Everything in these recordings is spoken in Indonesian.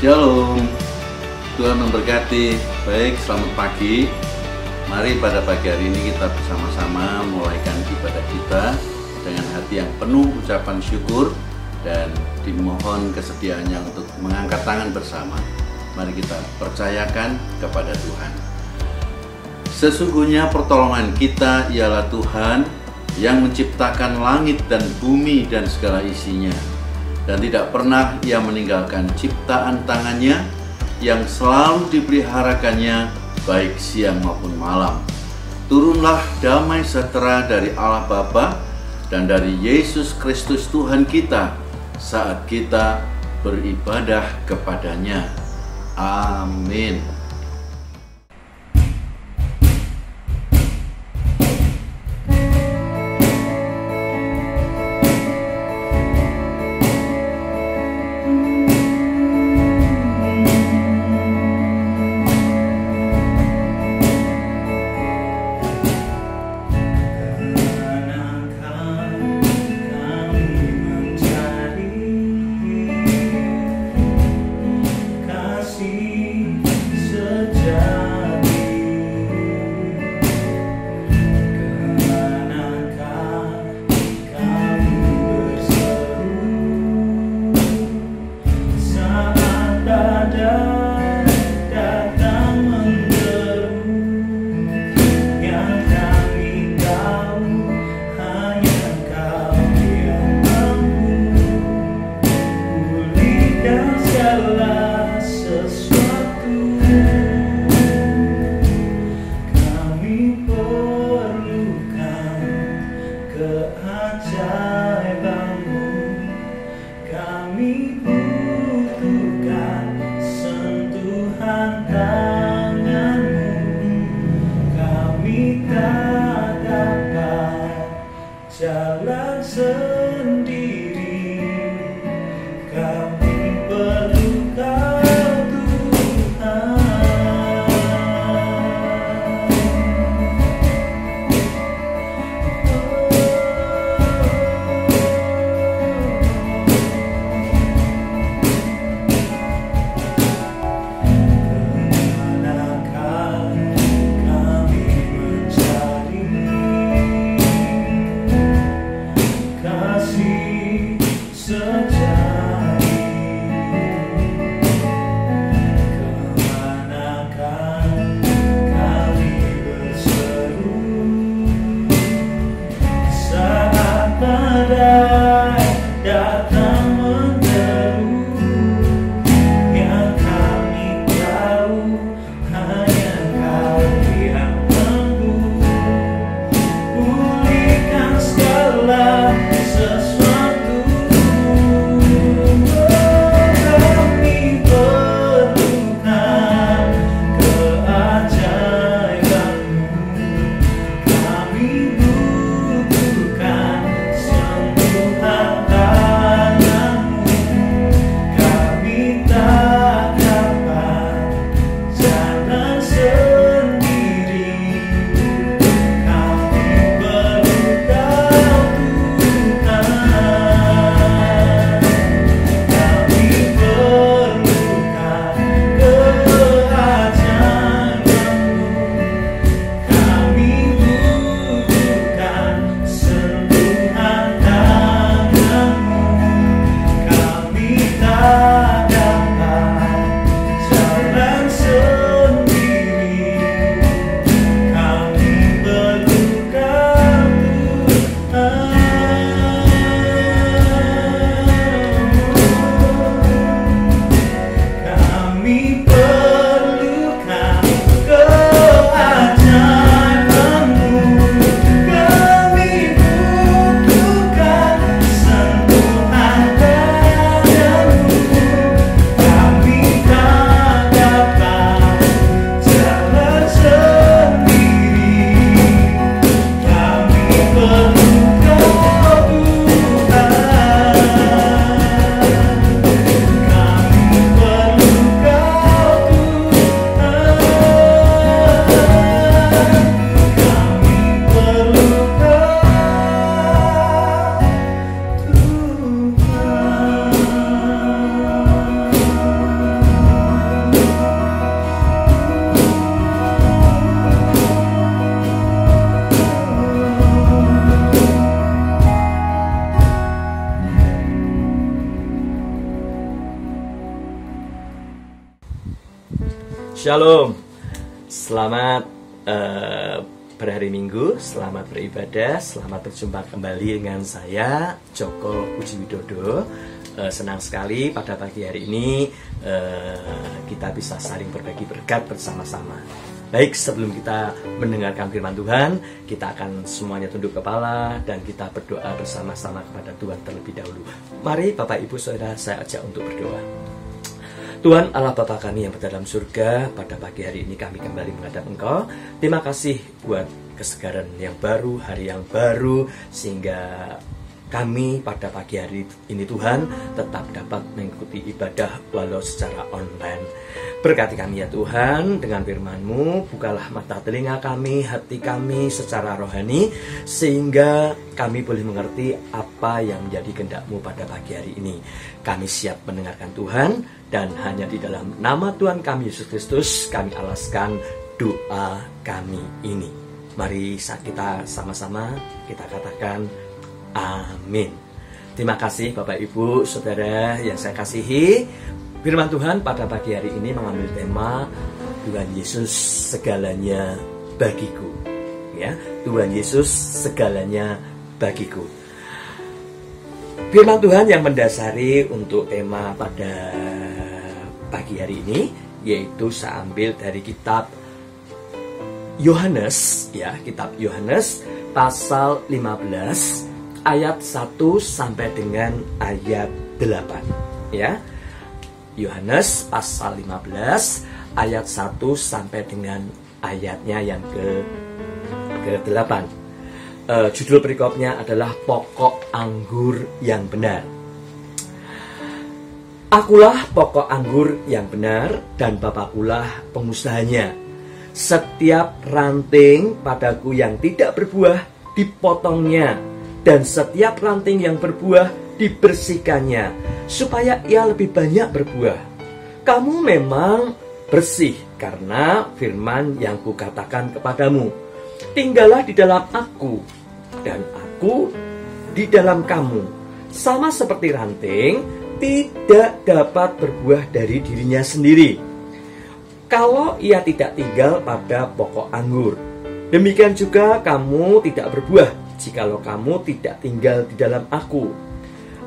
Shalom, Tuhan memberkati. Baik, selamat pagi. Mari pada pagi hari ini kita bersama-sama mulaikan ibadah kita dengan hati yang penuh ucapan syukur dan dimohon kesediaannya untuk mengangkat tangan bersama. Mari kita percayakan kepada Tuhan. Sesungguhnya pertolongan kita ialah Tuhan yang menciptakan langit dan bumi dan segala isinya. Dan tidak pernah Ia meninggalkan ciptaan tangannya yang selalu dipeliharakannya baik siang maupun malam. Turunlah damai sejahtera dari Allah Bapa dan dari Yesus Kristus Tuhan kita saat kita beribadah kepadanya. Amin. Shalom, selamat berhari Minggu, selamat beribadah, selamat berjumpa kembali dengan saya Joko Puji Widodo. Senang sekali pada pagi hari ini kita bisa saling berbagi berkat bersama-sama. Baik, sebelum kita mendengarkan firman Tuhan, kita akan semuanya tunduk kepala dan kita berdoa bersama-sama kepada Tuhan terlebih dahulu. Mari Bapak Ibu Saudara, saya ajak untuk berdoa. Tuhan Allah Bapa kami yang berada dalam surga, pada pagi hari ini kami kembali menghadap Engkau. Terima kasih buat kesegaran yang baru, hari yang baru, sehingga kami pada pagi hari ini Tuhan tetap dapat mengikuti ibadah walau secara online. Berkati kami ya Tuhan dengan firman-Mu, bukalah mata telinga kami, hati kami secara rohani, sehingga kami boleh mengerti apa yang menjadi kehendak-Mu pada pagi hari ini. Kami siap mendengarkan Tuhan, dan hanya di dalam nama Tuhan kami Yesus Kristus kami alaskan doa kami ini. Mari kita sama-sama kita katakan amin. Terima kasih Bapak Ibu Saudara yang saya kasihi. Firman Tuhan pada pagi hari ini mengambil tema Tuhan Yesus segalanya bagiku. Ya, Tuhan Yesus segalanya bagiku. Firman Tuhan yang mendasari untuk tema pada pagi hari ini yaitu saya ambil dari kitab Yohanes, ya, kitab Yohanes pasal 15 ayat 1 sampai dengan ayat 8, ya. Yohanes pasal 15 ayat 1 sampai dengan ayatnya yang ke-8. Judul perikopnya adalah pokok anggur yang benar. Akulah pokok anggur yang benar dan Bapakulah pengusahanya. Setiap ranting padaku yang tidak berbuah dipotongnya, dan setiap ranting yang berbuah dibersihkannya, supaya ia lebih banyak berbuah. Kamu memang bersih karena firman yang kukatakan kepadamu. Tinggallah di dalam aku, dan aku di dalam kamu. Sama seperti ranting tidak dapat berbuah dari dirinya sendiri kalau ia tidak tinggal pada pokok anggur. Demikian juga kamu tidak berbuah jikalau kamu tidak tinggal di dalam aku.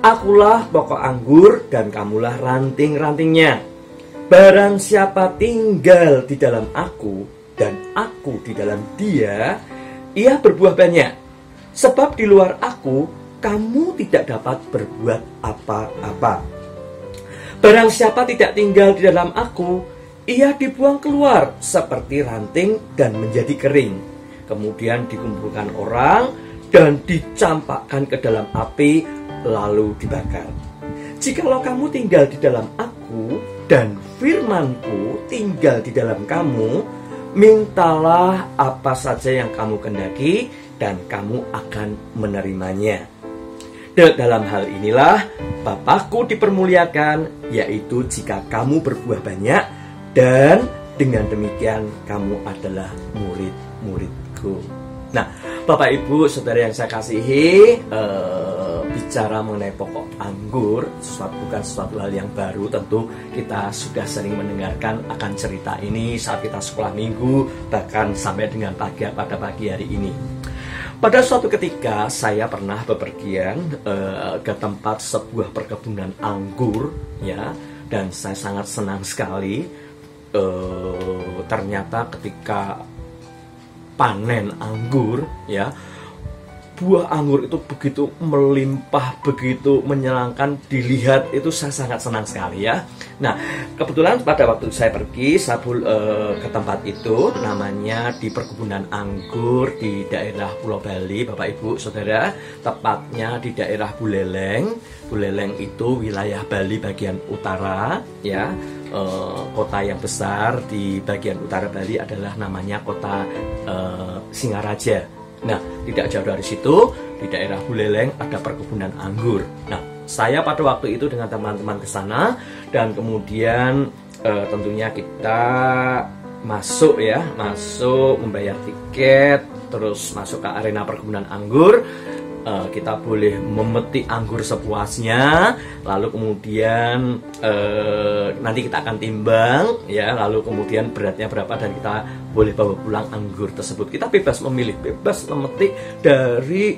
Akulah pokok anggur dan kamulah ranting-rantingnya. Barang siapa tinggal di dalam aku dan aku di dalam dia, ia berbuah banyak. Sebab di luar aku kamu tidak dapat berbuat apa-apa. Barang siapa tidak tinggal di dalam aku, ia dibuang keluar seperti ranting dan menjadi kering. Kemudian dikumpulkan orang dan dicampakkan ke dalam api, lalu dibakar. Jikalau kamu tinggal di dalam aku dan firmanku tinggal di dalam kamu, mintalah apa saja yang kamu kehendaki dan kamu akan menerimanya. Dalam hal inilah Bapakku dipermuliakan, yaitu jika kamu berbuah banyak, dan dengan demikian kamu adalah murid-muridku. Nah, Bapak Ibu Saudara yang saya kasihi, bicara mengenai pokok anggur bukan sesuatu hal yang baru. Tentu kita sudah sering mendengarkan akan cerita ini saat kita sekolah minggu, bahkan sampai dengan pada pagi hari ini. Pada suatu ketika saya pernah bepergian ke tempat sebuah perkebunan anggur, ya, dan saya sangat senang sekali. Ternyata ketika panen anggur, ya, buah anggur itu begitu melimpah, begitu menyenangkan dilihat, itu saya sangat senang sekali, ya. Nah, kebetulan pada waktu saya pergi ke tempat itu, namanya di perkebunan anggur di daerah Pulau Bali, Bapak Ibu Saudara, tepatnya di daerah Buleleng. Buleleng itu wilayah Bali bagian utara, ya. Kota yang besar di bagian utara Bali adalah namanya kota Singaraja. Nah, tidak jauh dari situ, di daerah Buleleng ada perkebunan anggur. Nah, saya pada waktu itu dengan teman-teman ke sana, dan kemudian tentunya kita masuk membayar tiket, terus masuk ke arena perkebunan anggur. kita boleh memetik anggur sepuasnya, lalu kemudian nanti kita akan timbang, ya, lalu kemudian beratnya berapa dan kita boleh bawa pulang anggur tersebut. Kita bebas memilih, bebas memetik dari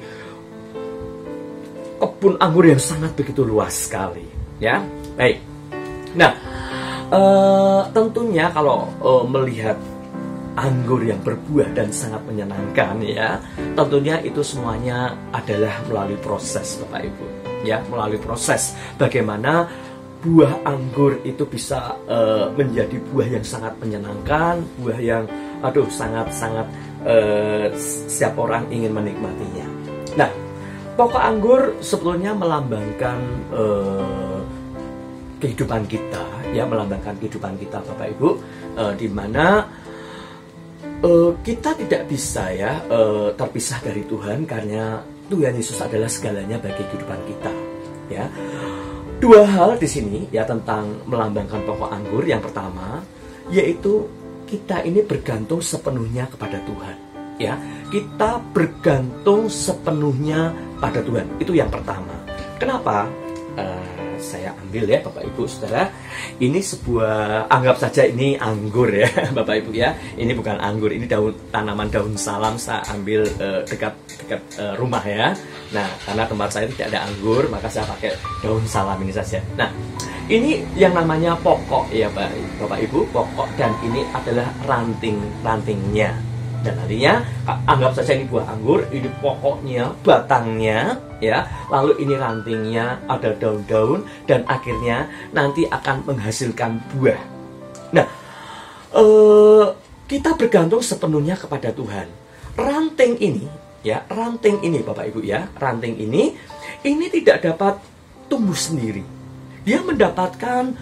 kebun anggur yang sangat begitu luas sekali, ya. Baik. Nah, tentunya kalau melihat anggur yang berbuah dan sangat menyenangkan, ya, tentunya itu semuanya adalah melalui proses, Bapak Ibu, ya, melalui proses bagaimana buah anggur itu bisa menjadi buah yang sangat menyenangkan, buah yang sangat-sangat setiap orang ingin menikmatinya. Nah, pokok anggur sebetulnya melambangkan kehidupan kita, ya, melambangkan kehidupan kita, Bapak Ibu, di mana kita tidak bisa, ya, terpisah dari Tuhan, karena Tuhan Yesus adalah segalanya bagi kehidupan kita, ya. Dua hal di sini, ya, tentang melambangkan pokok anggur. Yang pertama yaitu kita ini bergantung sepenuhnya kepada Tuhan, ya. Kita bergantung sepenuhnya pada Tuhan. Itu yang pertama. Kenapa? Saya ambil, ya, Bapak Ibu Saudara, ini sebuah, anggap saja ini anggur, ya, Bapak Ibu, ya. Ini bukan anggur, ini tanaman daun salam. Saya ambil dekat rumah, ya. Nah, karena tempat saya tidak ada anggur, maka saya pakai daun salam ini saja. Nah, ini yang namanya pokok, ya, Bapak Ibu, pokok, dan ini adalah rantingnya. Dan nantinya anggap saja ini buah anggur, ini pokoknya, batangnya, ya, lalu ini rantingnya, ada daun-daun, dan akhirnya nanti akan menghasilkan buah. Nah, kita bergantung sepenuhnya kepada Tuhan. Ranting ini, ya, ranting ini, Bapak Ibu, ya, ranting ini tidak dapat tumbuh sendiri. Dia mendapatkan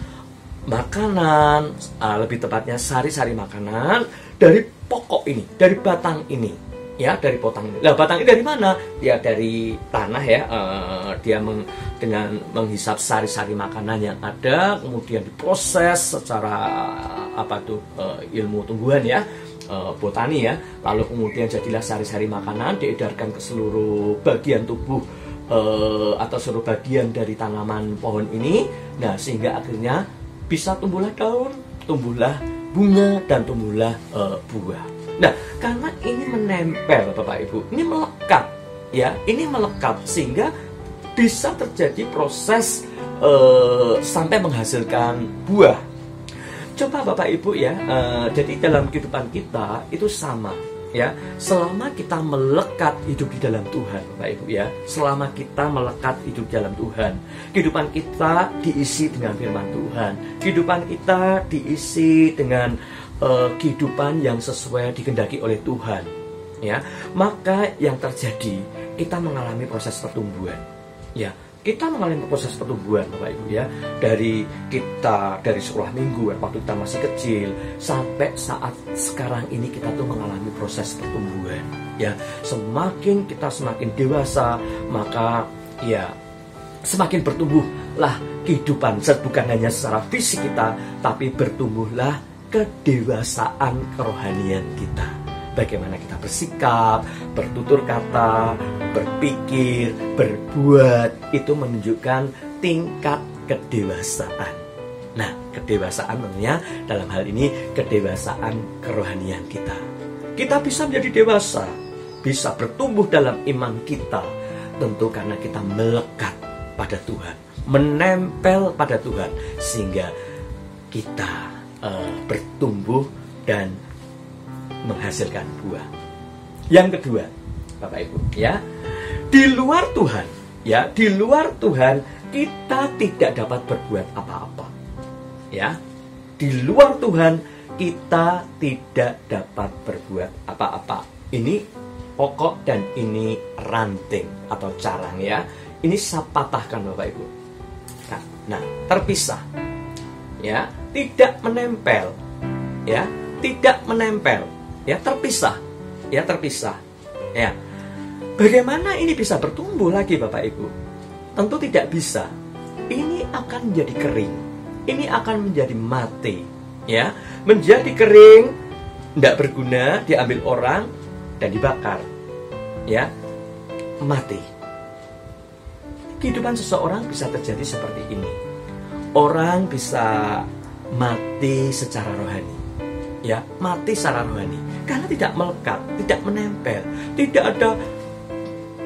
makanan, lebih tepatnya sari-sari makanan dari pokok ini, dari batang ini, ya, dari batang ini. Nah, batang ini dari mana? Dia dari tanah, ya. Dia dengan menghisap sari-sari makanan yang ada, kemudian diproses secara ilmu tumbuhan, ya, botani, ya. Lalu kemudian jadilah sari-sari makanan, diedarkan ke seluruh bagian tubuh atau seluruh bagian dari tanaman pohon ini. Nah, sehingga akhirnya bisa tumbuhlah daun, tumbuhlah bunga, dan tumbuhlah buah. Nah, karena ini menempel, Bapak Ibu, ini melekat, ya, ini melekat sehingga bisa terjadi proses sampai menghasilkan buah. Coba Bapak Ibu, ya, jadi dalam kehidupan kita itu sama, ya, selama kita melekat hidup di dalam Tuhan, Bapak Ibu, ya, selama kita melekat hidup di dalam Tuhan, kehidupan kita diisi dengan firman Tuhan, kehidupan kita diisi dengan kehidupan yang sesuai dikehendaki oleh Tuhan, ya, maka yang terjadi kita mengalami proses pertumbuhan, ya. Kita mengalami proses pertumbuhan, Bapak Ibu, ya, dari sekolah minggu waktu kita masih kecil sampai saat sekarang ini kita tuh mengalami proses pertumbuhan, ya. Semakin kita semakin dewasa, maka, ya, semakin bertumbuhlah kehidupan, bukan hanya secara fisik kita, tapi bertumbuhlah kedewasaan kerohanian kita. Bagaimana kita bersikap, bertutur kata, berpikir, berbuat, itu menunjukkan tingkat kedewasaan. Nah, kedewasaan tentunya dalam hal ini kedewasaan kerohanian kita. Kita bisa menjadi dewasa, bisa bertumbuh dalam iman kita, tentu karena kita melekat pada Tuhan, menempel pada Tuhan, sehingga kita bertumbuh dan menghasilkan buah. Yang kedua, Bapak Ibu, ya, di luar Tuhan, ya, di luar Tuhan kita tidak dapat berbuat apa-apa, ya. Di luar Tuhan kita tidak dapat berbuat apa-apa. Ini pokok dan ini ranting atau carang, ya. Ini saya patahkan, Bapak Ibu. Nah, terpisah, ya, tidak menempel, ya, tidak menempel, ya, terpisah, ya, terpisah, ya. Bagaimana ini bisa bertumbuh lagi, Bapak Ibu? Tentu tidak bisa. Ini akan menjadi kering, ini akan menjadi mati, ya, menjadi kering, tidak berguna, diambil orang dan dibakar, ya, mati. kehidupan seseorang bisa terjadi seperti ini. Orang bisa mati secara rohani, ya, mati secara rohani karena tidak melekat, tidak menempel, tidak ada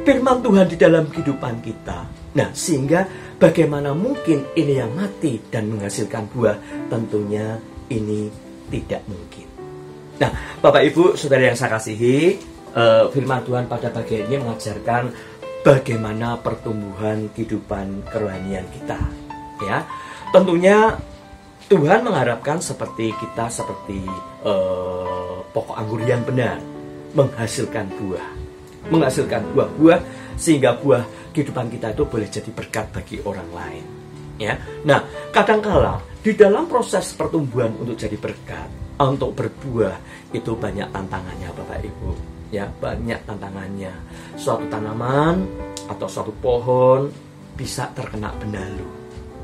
firman Tuhan di dalam kehidupan kita. Nah, sehingga bagaimana mungkin ini yang mati dan menghasilkan buah? Tentunya ini tidak mungkin. Nah, Bapak Ibu Saudara yang saya kasihi, firman Tuhan pada bagian ini mengajarkan bagaimana pertumbuhan kehidupan kerohanian kita, ya. Tentunya Tuhan mengharapkan seperti kita seperti pokok anggur yang benar, menghasilkan buah sehingga buah kehidupan kita itu boleh jadi berkat bagi orang lain, ya. Nah, kadangkala di dalam proses pertumbuhan untuk jadi berkat, untuk berbuah itu banyak tantangannya, Bapak Ibu, ya, banyak tantangannya. Suatu tanaman atau suatu pohon bisa terkena benalu,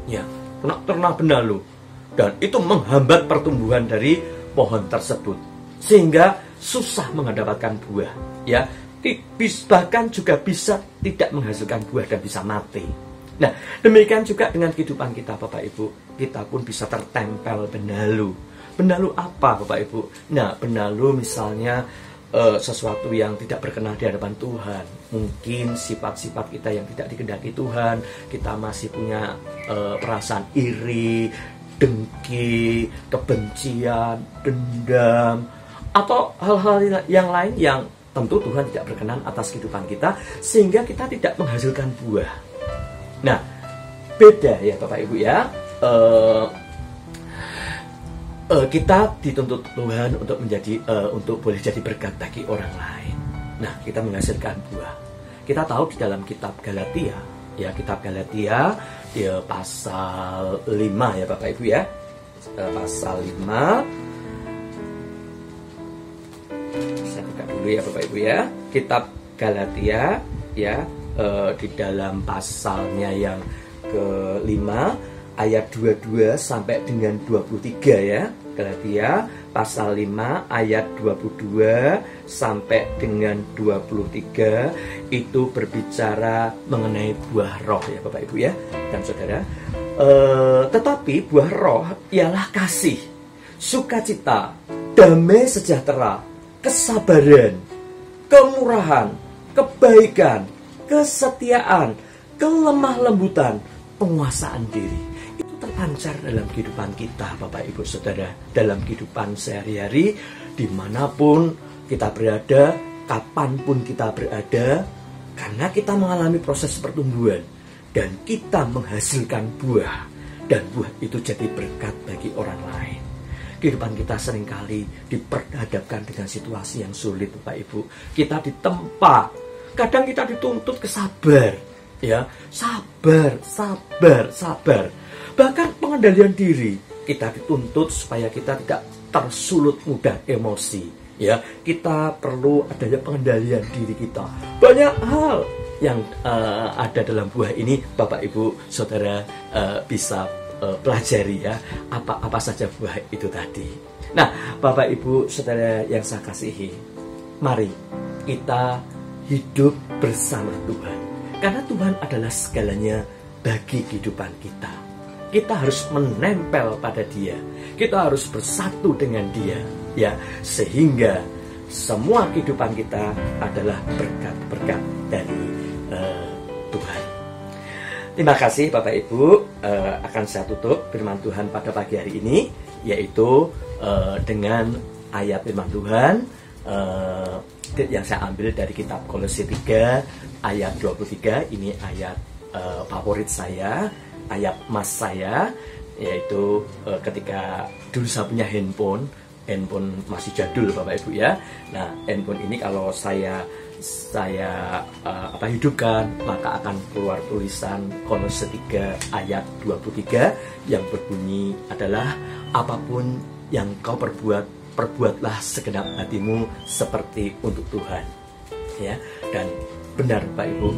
ya, terkena benalu, dan itu menghambat pertumbuhan dari pohon tersebut sehingga susah mendapatkan buah, ya. Bahkan juga bisa tidak menghasilkan buah dan bisa mati. Nah, demikian juga dengan kehidupan kita, Bapak Ibu. Kita pun bisa tertempel benalu. Benalu apa, Bapak Ibu? Nah, benalu misalnya sesuatu yang tidak berkenan di hadapan Tuhan. Mungkin sifat-sifat kita yang tidak dikehendaki Tuhan. Kita masih punya perasaan iri, dengki, kebencian, dendam, atau hal-hal yang lain yang tentu Tuhan tidak berkenan atas kehidupan kita, sehingga kita tidak menghasilkan buah. Nah, beda ya Bapak Ibu ya. Kita dituntut Tuhan untuk menjadi, untuk boleh jadi berkat bagi orang lain. Nah, kita menghasilkan buah. Kita tahu di dalam kitab Galatia, ya, kitab Galatia ya, pasal 5 ya Bapak Ibu ya. Pasal 5. Ya Bapak Ibu ya, kitab Galatia ya, di dalam pasalnya yang ke-5 ayat 22 sampai dengan 23 ya. Galatia pasal 5 ayat 22 sampai dengan 23 itu berbicara mengenai buah roh ya Bapak Ibu ya dan Saudara. Tetapi buah roh ialah kasih, sukacita, damai sejahtera, kesabaran, kemurahan, kebaikan, kesetiaan, kelemah lembutan, penguasaan diri. Itu terpancar dalam kehidupan kita Bapak Ibu Saudara, dalam kehidupan sehari-hari, dimanapun kita berada, kapanpun kita berada, karena kita mengalami proses pertumbuhan dan kita menghasilkan buah, dan buah itu jadi berkat bagi orang lain. Kehidupan kita seringkali diperhadapkan dengan situasi yang sulit Bapak Ibu. Kita ditempa, kadang kita dituntut ke sabar, ya, sabar. Bahkan pengendalian diri, kita dituntut supaya kita tidak tersulut mudah emosi, ya. Kita perlu adanya pengendalian diri kita. Banyak hal yang ada dalam buah ini Bapak Ibu Saudara bisa pelajari ya, apa saja buah itu tadi. Nah, Bapak Ibu Saudara yang saya kasihi, mari kita hidup bersama Tuhan, karena Tuhan adalah segalanya bagi kehidupan kita. Kita harus menempel pada Dia, kita harus bersatu dengan Dia, ya, sehingga semua kehidupan kita adalah berkat-berkat dari Tuhan. Terima kasih Bapak Ibu. Akan saya tutup firman Tuhan pada pagi hari ini, yaitu dengan ayat firman Tuhan yang saya ambil dari kitab Kolose 3 ayat 23. Ini ayat favorit saya, ayat emas saya, yaitu ketika dulu saya punya handphone masih jadul Bapak Ibu ya. Nah, handphone ini kalau saya hidupkan, maka akan keluar tulisan Kolose 3 ayat 23 yang berbunyi adalah, apapun yang kau perbuatlah segenap hatimu seperti untuk Tuhan, ya. Dan benar Bapak Ibu,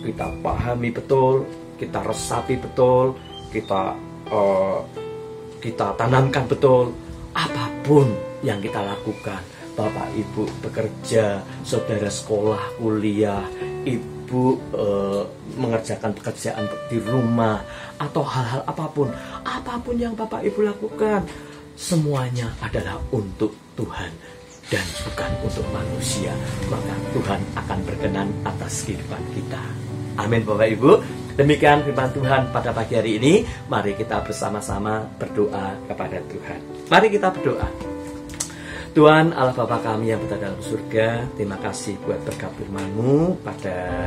kita pahami betul, kita resapi betul, kita tanamkan betul, apapun yang kita lakukan, Bapak Ibu bekerja, saudara sekolah, kuliah, ibu Ibu mengerjakan pekerjaan di rumah atau hal-hal apapun yang Bapak Ibu lakukan, semuanya adalah untuk Tuhan dan bukan untuk manusia. Maka Tuhan akan berkenan atas kehidupan kita. Amin Bapak Ibu. Demikian firman Tuhan pada pagi hari ini. Mari kita bersama-sama berdoa kepada Tuhan. Mari kita berdoa. Tuhan Allah Bapa kami yang berada dalam surga, terima kasih buat berkat firman-Mu pada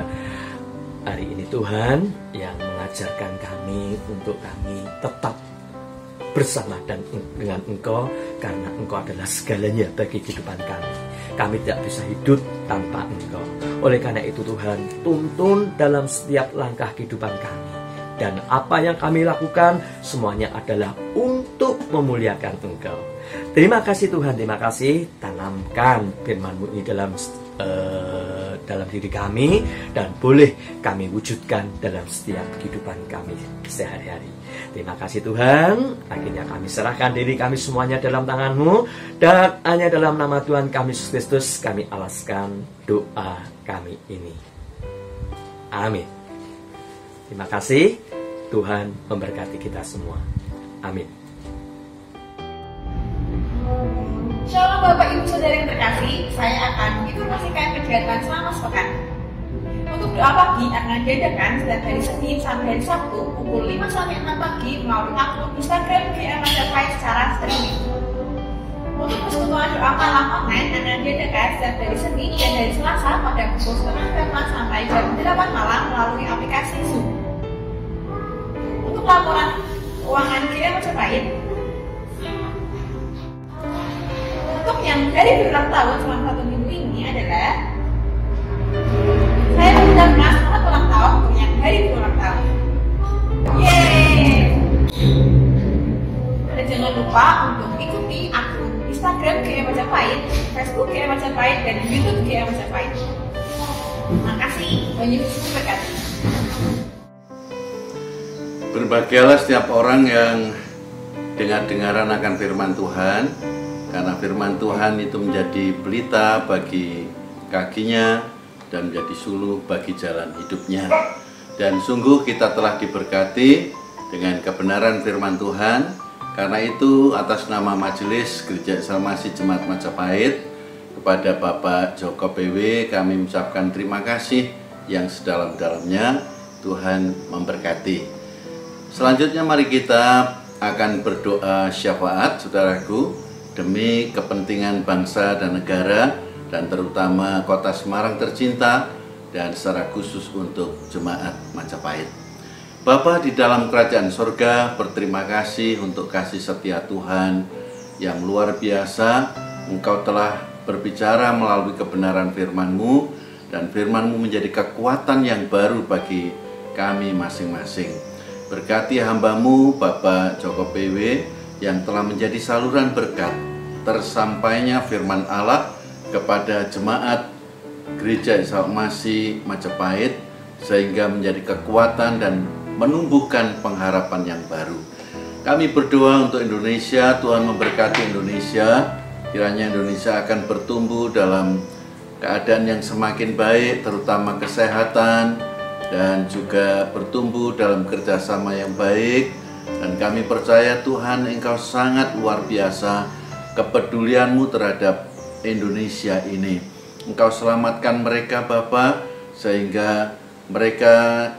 hari ini Tuhan, yang mengajarkan kami untuk kami tetap bersama dan dengan Engkau, karena Engkau adalah segalanya bagi kehidupan kami. Kami tidak bisa hidup tanpa Engkau. Oleh karena itu Tuhan, tuntun dalam setiap langkah kehidupan kami. Dan apa yang kami lakukan semuanya adalah untuk memuliakan Engkau. Terima kasih Tuhan, terima kasih. Tanamkan firman-Mu ini dalam diri kami, dan boleh kami wujudkan dalam setiap kehidupan kami sehari-hari. Terima kasih Tuhan. Akhirnya kami serahkan diri kami semuanya dalam tangan-Mu, dan hanya dalam nama Tuhan kami Yesus Kristus kami alaskan doa kami ini. Amin. Terima kasih. Tuhan memberkati kita semua. Amin. Shalom Bapak Ibu Saudara yang terkasih, saya akan menginformasikan kegiatan selama sepekan. Untuk doa pagi akan diadakan setiap hari Senin sampai hari Sabtu pukul 5 sampai 6 pagi melalui akun Instagram GM Majapahit secara streaming. Untuk persekutuan doa malam online akan diadakan setiap hari Senin dan hari Selasa pada pukul 7.30 sampai jam 8 malam melalui aplikasi Zoom. Untuk laporan keuangan GM Majapahit, untuk yang dari berulang tahun selama 1 minggu ini adalah saya mengucapkan selamat ulang tahun untuk yang dari berulang tahun. Yeay! Dan jangan lupa untuk ikuti akun Instagram GM Majapahit, Facebook GM Majapahit, dan YouTube GM Majapahit. Terima kasih, banyak berkati. Berbahagialah setiap orang yang dengar-dengaran akan firman Tuhan, karena firman Tuhan itu menjadi pelita bagi kakinya dan menjadi suluh bagi jalan hidupnya. Dan sungguh kita telah diberkati dengan kebenaran firman Tuhan. Karena itu atas nama Majelis Gereja Salmasi Jemaat Majapahit, kepada Bapak Joko PW kami mengucapkan terima kasih yang sedalam-dalamnya. Tuhan memberkati. Selanjutnya mari kita akan berdoa syafaat, saudaraku, demi kepentingan bangsa dan negara, dan terutama kota Semarang tercinta, dan secara khusus untuk jemaat Majapahit. Bapa di dalam kerajaan surga, berterima kasih untuk kasih setia Tuhan yang luar biasa. Engkau telah berbicara melalui kebenaran firman-Mu, dan firman-Mu menjadi kekuatan yang baru bagi kami masing-masing. Berkati hamba-Mu Bapak Joko PW yang telah menjadi saluran berkat tersampainya firman Allah kepada jemaat Gereja Salmasi Majapahit, sehingga menjadi kekuatan dan menumbuhkan pengharapan yang baru. Kami berdoa untuk Indonesia. Tuhan memberkati Indonesia. Kiranya Indonesia akan bertumbuh dalam keadaan yang semakin baik, terutama kesehatan, dan juga bertumbuh dalam kerjasama yang baik. Dan kami percaya Tuhan, Engkau sangat luar biasa kepedulian-Mu terhadap Indonesia ini. Engkau selamatkan mereka Bapa, sehingga mereka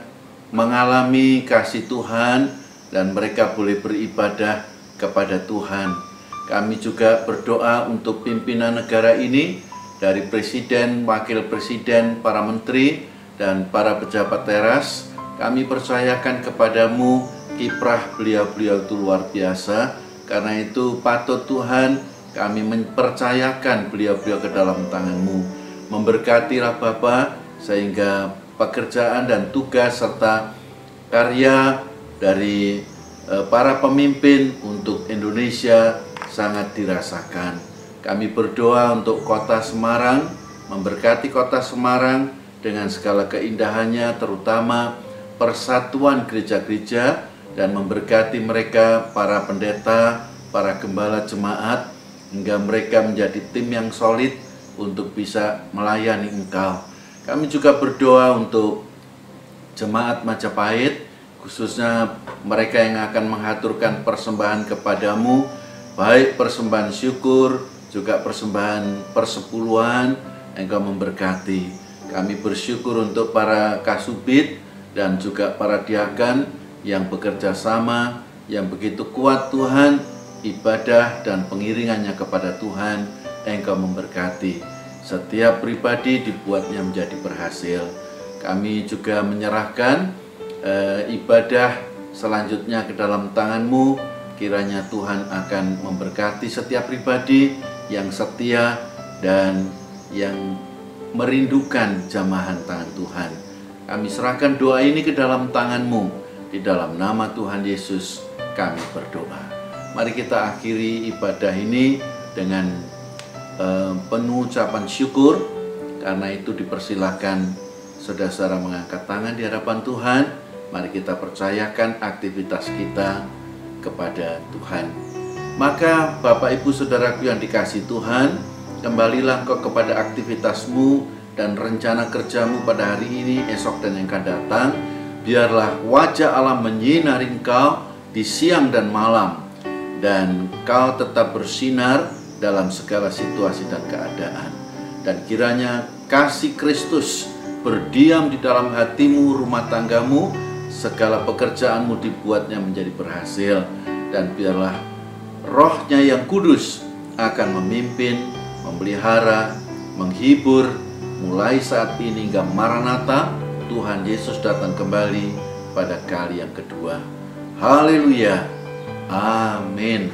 mengalami kasih Tuhan dan mereka boleh beribadah kepada Tuhan. Kami juga berdoa untuk pimpinan negara ini, dari presiden, wakil presiden, para menteri, dan para pejabat teras. Kami percayakan kepadamu kiprah beliau-beliau itu luar biasa. Karena itu patut Tuhan kami mempercayakan beliau-beliau ke dalam tangan-Mu. Memberkatilah Bapa, sehingga pekerjaan dan tugas serta karya dari para pemimpin untuk Indonesia sangat dirasakan. Kami berdoa untuk kota Semarang, memberkati kota Semarang dengan segala keindahannya, terutama persatuan gereja-gereja, dan memberkati mereka, para pendeta, para gembala jemaat, hingga mereka menjadi tim yang solid untuk bisa melayani Engkau. Kami juga berdoa untuk jemaat Majapahit, khususnya mereka yang akan mengaturkan persembahan kepadamu, baik persembahan syukur, juga persembahan persepuluhan. Engkau memberkati. Kami bersyukur untuk para kasubit dan juga para diakan yang bekerja sama, yang begitu kuat Tuhan, ibadah dan pengiringannya kepada Tuhan. Engkau memberkati. Setiap pribadi dibuatnya menjadi berhasil. Kami juga menyerahkan ibadah selanjutnya ke dalam tangan-Mu. Kiranya Tuhan akan memberkati setiap pribadi yang setia dan yang merindukan jamahan tangan Tuhan. Kami serahkan doa ini ke dalam tangan-Mu. Di dalam nama Tuhan Yesus kami berdoa. Mari kita akhiri ibadah ini dengan penuh ucapan syukur. Karena itu dipersilahkan saudara-saudara mengangkat tangan di hadapan Tuhan. Mari kita percayakan aktivitas kita kepada Tuhan. Maka Bapak Ibu Saudaraku yang dikasihi Tuhan, kembalilah kau kepada aktivitasmu dan rencana kerjamu pada hari ini, esok dan yang akan datang. Biarlah wajah Allah menyinari engkau di siang dan malam, dan kau tetap bersinar dalam segala situasi dan keadaan. Dan kiranya kasih Kristus berdiam di dalam hatimu, rumah tanggamu, segala pekerjaanmu dibuatnya menjadi berhasil. Dan biarlah Roh-Nya yang kudus akan memimpin, memelihara, menghibur mulai saat ini hingga Maranatha, Tuhan Yesus datang kembali pada kali yang kedua. Haleluya. Amin.